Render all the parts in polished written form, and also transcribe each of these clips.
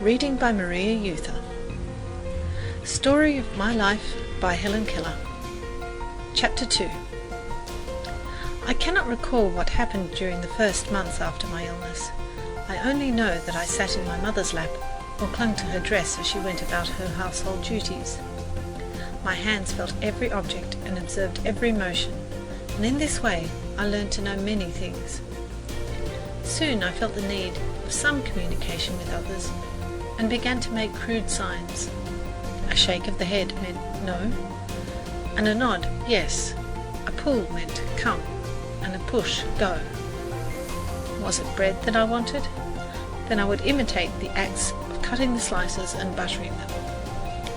Reading by Maria Euther. Story of My Life by Helen Keller. Chapter 2. I cannot recall what happened during the first months after my illness. I only know that I sat in my mother's lap or clung to her dress as she went about her household duties. My hands felt every object and observed every motion, and in this way I learned to know many things. Soon I felt the need of some communication with others, and began to make crude signs. A shake of the head meant no, and a nod, yes. A pull meant come, and a push, go. Was it bread that I wanted? Then I would imitate the acts of cutting the slices and buttering them.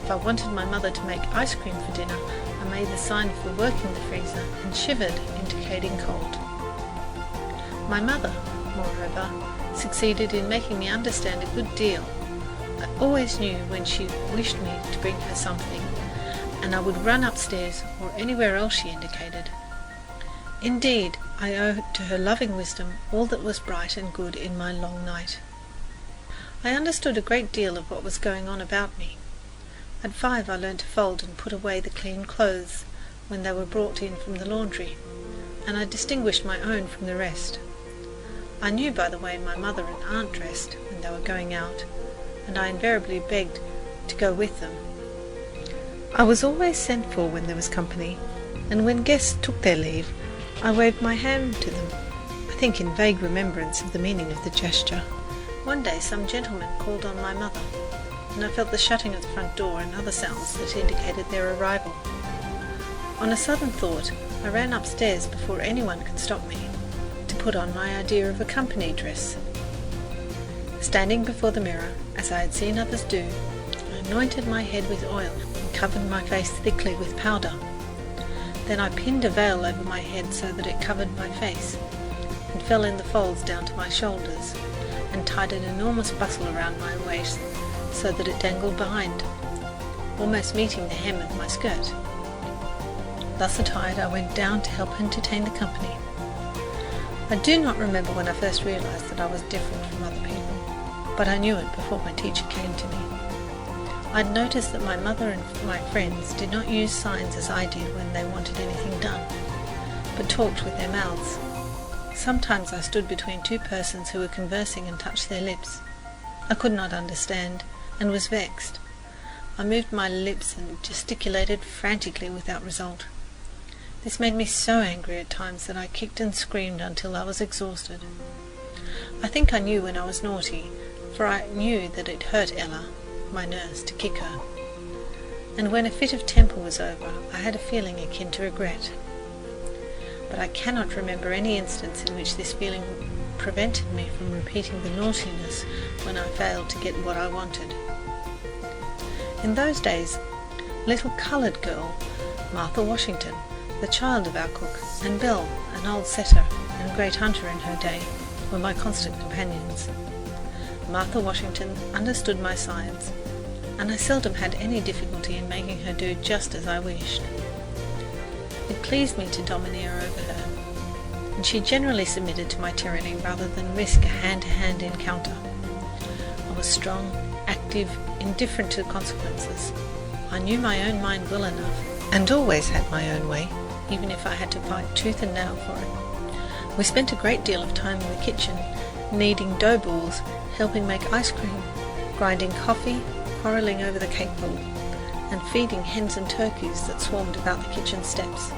If I wanted my mother to make ice cream for dinner, I made the sign for working the freezer and shivered, indicating cold. My mother, moreover, succeeded in making me understand a good deal. I always knew when she wished me to bring her something, and I would run upstairs or anywhere else she indicated. Indeed, I owe to her loving wisdom all that was bright and good in my long night. I understood a great deal of what was going on about me. At 5 I learned to fold and put away the clean clothes when they were brought in from the laundry, and I distinguished my own from the rest. I knew by the way my mother and aunt dressed when they were going out, and I invariably begged to go with them. I was always sent for when there was company, and when guests took their leave, I waved my hand to them, I think in vague remembrance of the meaning of the gesture. One day some gentleman called on my mother, and I felt the shutting of the front door and other sounds that indicated their arrival. On a sudden thought, I ran upstairs before anyone could stop me, to put on my idea of a company dress. Standing before the mirror, as I had seen others do, I anointed my head with oil and covered my face thickly with powder. Then I pinned a veil over my head so that it covered my face, and fell in the folds down to my shoulders, and tied an enormous bustle around my waist so that it dangled behind, almost meeting the hem of my skirt. Thus attired, I went down to help entertain the company. I do not remember when I first realized that I was different from other people, but I knew it before my teacher came to me. I'd noticed that my mother and my friends did not use signs as I did when they wanted anything done, but talked with their mouths. Sometimes I stood between two persons who were conversing and touched their lips. I could not understand, and was vexed. I moved my lips and gesticulated frantically without result. This made me so angry at times that I kicked and screamed until I was exhausted. I think I knew when I was naughty, for I knew that it hurt Ella, my nurse, to kick her. And when a fit of temper was over, I had a feeling akin to regret. But I cannot remember any instance in which this feeling prevented me from repeating the naughtiness when I failed to get what I wanted. In those days, a little coloured girl, Martha Washington, the child of our cook, and Bill, an old setter and great hunter in her day, were my constant companions. Martha Washington understood my science, and I seldom had any difficulty in making her do just as I wished. It pleased me to domineer over her, and she generally submitted to my tyranny rather than risk a hand-to-hand encounter. I was strong, active, indifferent to consequences. I knew my own mind well enough, and always had my own way, even if I had to fight tooth and nail for it. We spent a great deal of time in the kitchen, kneading dough balls, helping make ice cream, grinding coffee, quarrelling over the cake bowl, and feeding hens and turkeys that swarmed about the kitchen steps.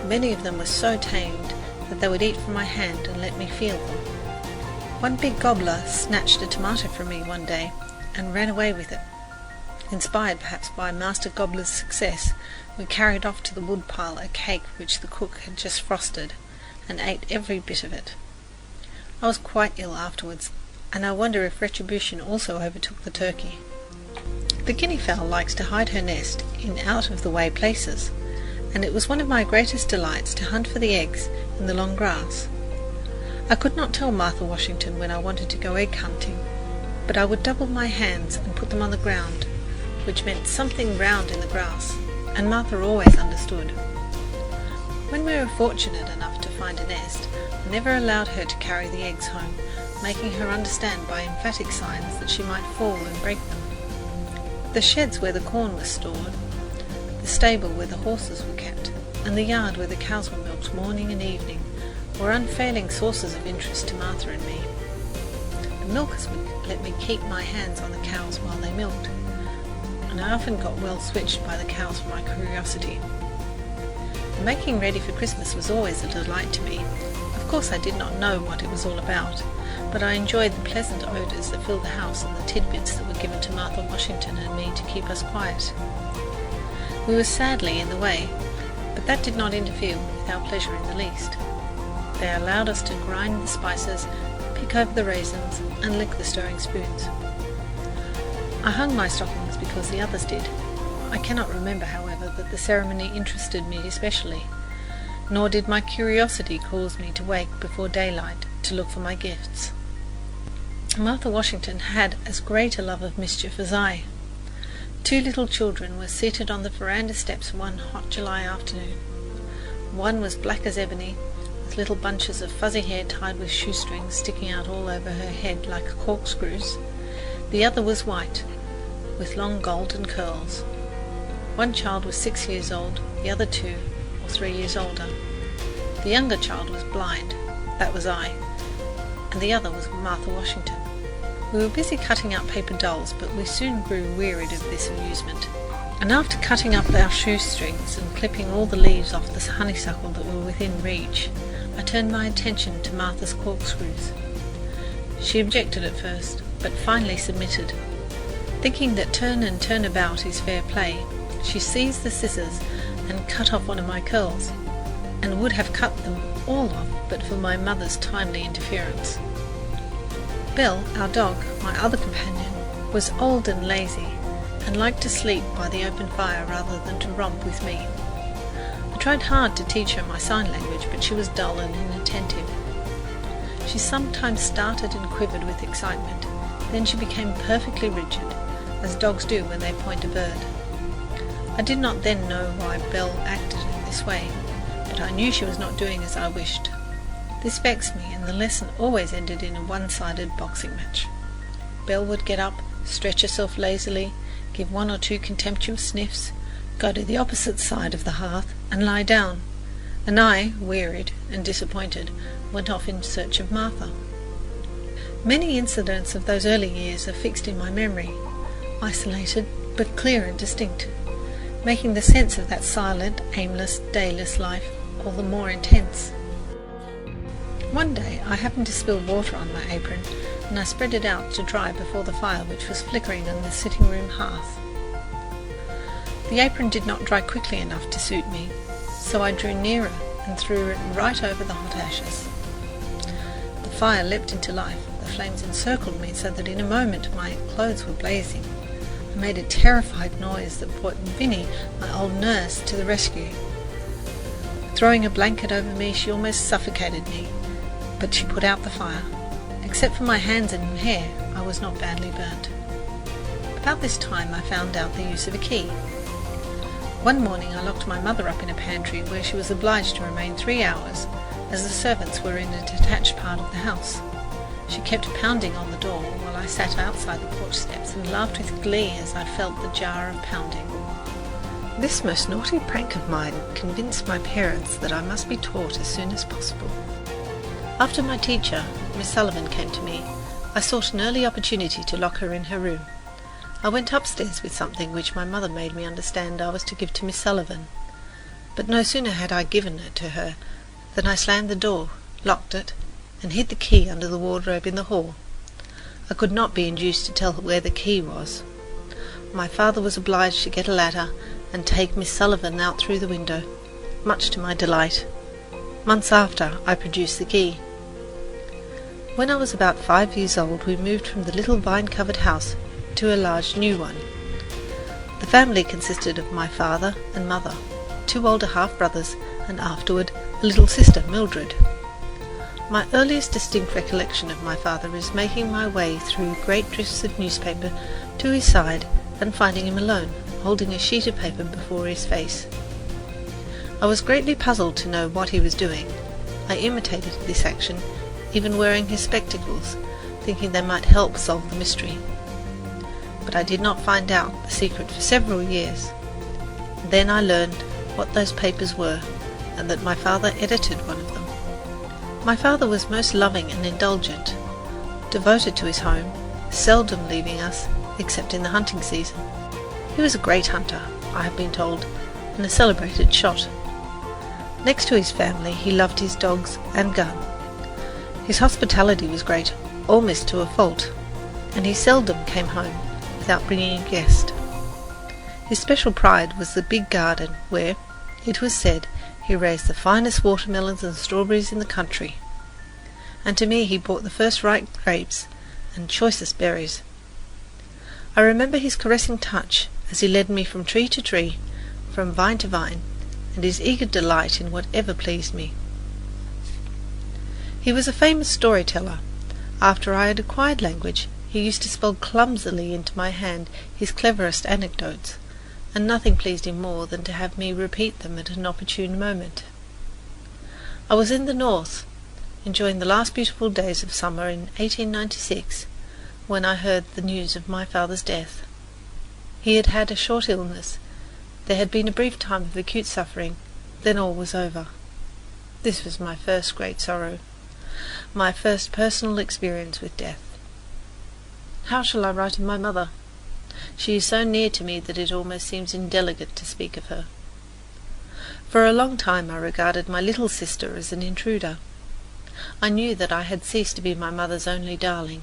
Many of them were so tamed that they would eat from my hand and let me feel them. One big gobbler snatched a tomato from me one day and ran away with it. Inspired perhaps by Master Gobbler's success, we carried off to the woodpile a cake which the cook had just frosted, and ate every bit of it. I was quite ill afterwards, and I wonder if retribution also overtook the turkey. The guinea fowl likes to hide her nest in out-of-the-way places, and it was one of my greatest delights to hunt for the eggs in the long grass. I could not tell Martha Washington when I wanted to go egg hunting, but I would double my hands and put them on the ground, which meant something round in the grass, and Martha always understood. When we were fortunate enough to find a nest, I never allowed her to carry the eggs home, making her understand by emphatic signs that she might fall and break them. The sheds where the corn was stored, the stable where the horses were kept, and the yard where the cows were milked morning and evening were unfailing sources of interest to Martha and me. The milkers would let me keep my hands on the cows while they milked, and I often got well switched by the cows for my curiosity. The making ready for Christmas was always a delight to me. Of course I did not know what it was all about, but I enjoyed the pleasant odours that filled the house and the tidbits that were given to Martha Washington and me to keep us quiet. We were sadly in the way, but that did not interfere with our pleasure in the least. They allowed us to grind the spices, pick over the raisins, and lick the stirring spoons. I hung my stockings because the others did. I cannot remember, however, that the ceremony interested me especially, nor did my curiosity cause me to wake before daylight to look for my gifts. Martha Washington had as great a love of mischief as I. 2 little children were seated on the veranda steps one hot July afternoon. One was black as ebony, with little bunches of fuzzy hair tied with shoestrings sticking out all over her head like corkscrews. The other was white, with long golden curls. One child was 6 years old, the other 2 or 3 years older. The younger child was blind, that was I, and the other was Martha Washington. We were busy cutting out paper dolls, but we soon grew wearied of this amusement, and after cutting up our shoestrings and clipping all the leaves off the honeysuckle that were within reach, I turned my attention to Martha's corkscrews. She objected at first, but finally submitted. Thinking that turn and turn about is fair play, she seized the scissors and cut off one of my curls, and would have cut them all off but for my mother's timely interference. Bill, our dog, my other companion, was old and lazy, and liked to sleep by the open fire rather than to romp with me. I tried hard to teach her my sign language, but she was dull and inattentive. She sometimes started and quivered with excitement, then she became perfectly rigid, as dogs do when they point a bird. I did not then know why Belle acted in this way, but I knew she was not doing as I wished. This vexed me, and the lesson always ended in a one-sided boxing match. Belle would get up, stretch herself lazily, give 1 or 2 contemptuous sniffs, go to the opposite side of the hearth, and lie down, and I, wearied and disappointed, went off in search of Martha. Many incidents of those early years are fixed in my memory, isolated but clear and distinct, making the sense of that silent, aimless, dayless life all the more intense. One day I happened to spill water on my apron, and I spread it out to dry before the fire which was flickering on the sitting room hearth. The apron did not dry quickly enough to suit me, so I drew nearer and threw it right over the hot ashes. The fire leapt into life. The flames encircled me so that in a moment my clothes were blazing. I made a terrified noise that brought Vinnie, my old nurse, to the rescue. Throwing a blanket over me, she almost suffocated me, but she put out the fire. Except for my hands and hair, I was not badly burnt. About this time I found out the use of a key. One morning I locked my mother up in a pantry where she was obliged to remain 3 hours, as the servants were in a detached part of the house. She kept pounding on the door while I sat outside the porch steps and laughed with glee as I felt the jar of pounding. This most naughty prank of mine convinced my parents that I must be taught as soon as possible. After my teacher, Miss Sullivan, came to me, I sought an early opportunity to lock her in her room. I went upstairs with something which my mother made me understand I was to give to Miss Sullivan, but no sooner had I given it to her than I slammed the door, locked it, and hid the key under the wardrobe in the hall. I could not be induced to tell her where the key was. My father was obliged to get a ladder and take Miss Sullivan out through the window, much to my delight. Months after, I produced the key. When I was about 5 years old, we moved from the little vine-covered house to a large new one. The family consisted of my father and mother, 2 older half-brothers, and afterward a little sister, Mildred. My earliest distinct recollection of my father is making my way through great drifts of newspaper to his side and finding him alone, holding a sheet of paper before his face. I was greatly puzzled to know what he was doing. I imitated this action, even wearing his spectacles, thinking they might help solve the mystery. But I did not find out the secret for several years. Then I learned what those papers were, and that my father edited one of them. My father was most loving and indulgent, devoted to his home, seldom leaving us except in the hunting season. He was a great hunter, I have been told, and a celebrated shot. Next to his family, he loved his dogs and gun. His hospitality was great, almost to a fault, and he seldom came home without bringing a guest. His special pride was the big garden where, it was said, he raised the finest watermelons and strawberries in the country, and to me he brought the first ripe grapes and choicest berries. I remember his caressing touch as he led me from tree to tree, from vine to vine, and his eager delight in whatever pleased me. He was a famous storyteller. After I had acquired language, he used to spell clumsily into my hand his cleverest anecdotes, and nothing pleased him more than to have me repeat them at an opportune moment. I was in the north, enjoying the last beautiful days of summer in 1896, when I heard the news of my father's death. He had had a short illness. There had been a brief time of acute suffering, then all was over. This was my first great sorrow, my first personal experience with death. How shall I write of my mother? She is so near to me that it almost seems indelicate to speak of her. For a long time I regarded my little sister as an intruder. I knew that I had ceased to be my mother's only darling,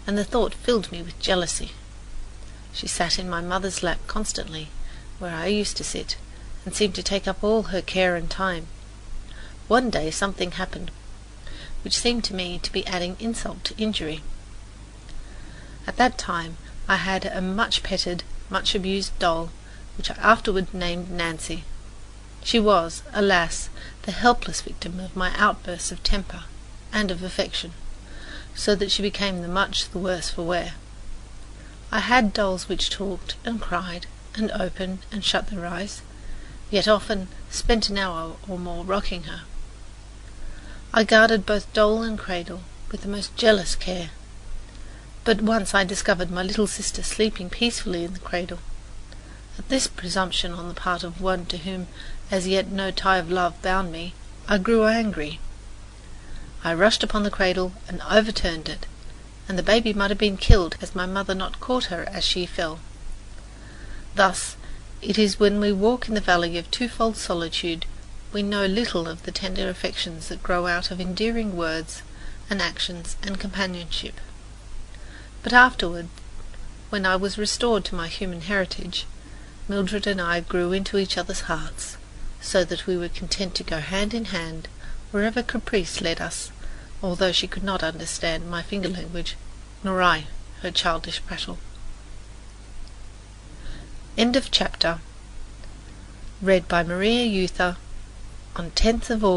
and the thought filled me with jealousy. She sat in my mother's lap constantly, where I used to sit, and seemed to take up all her care and time. One day something happened which seemed to me to be adding insult to injury. At that time I had a much petted, much abused doll, which I afterward named Nancy. She was, alas, the helpless victim of my outbursts of temper and of affection, so that she became much the worse for wear. I had dolls which talked and cried and opened and shut their eyes, yet often spent an hour or more rocking her. I guarded both doll and cradle with the most jealous care, but once I discovered my little sister sleeping peacefully in the cradle. At this presumption on the part of one to whom as yet no tie of love bound me, I grew angry. I rushed upon the cradle and overturned it, and the baby might have been killed had my mother not caught her as she fell. Thus, it is when we walk in the valley of twofold solitude we know little of the tender affections that grow out of endearing words and actions and companionship. But afterward, when I was restored to my human heritage, Mildred and I grew into each other's hearts, so that we were content to go hand in hand wherever caprice led us, although she could not understand my finger language, nor I her childish prattle. End of chapter. Read by Maria Euther on 10th of August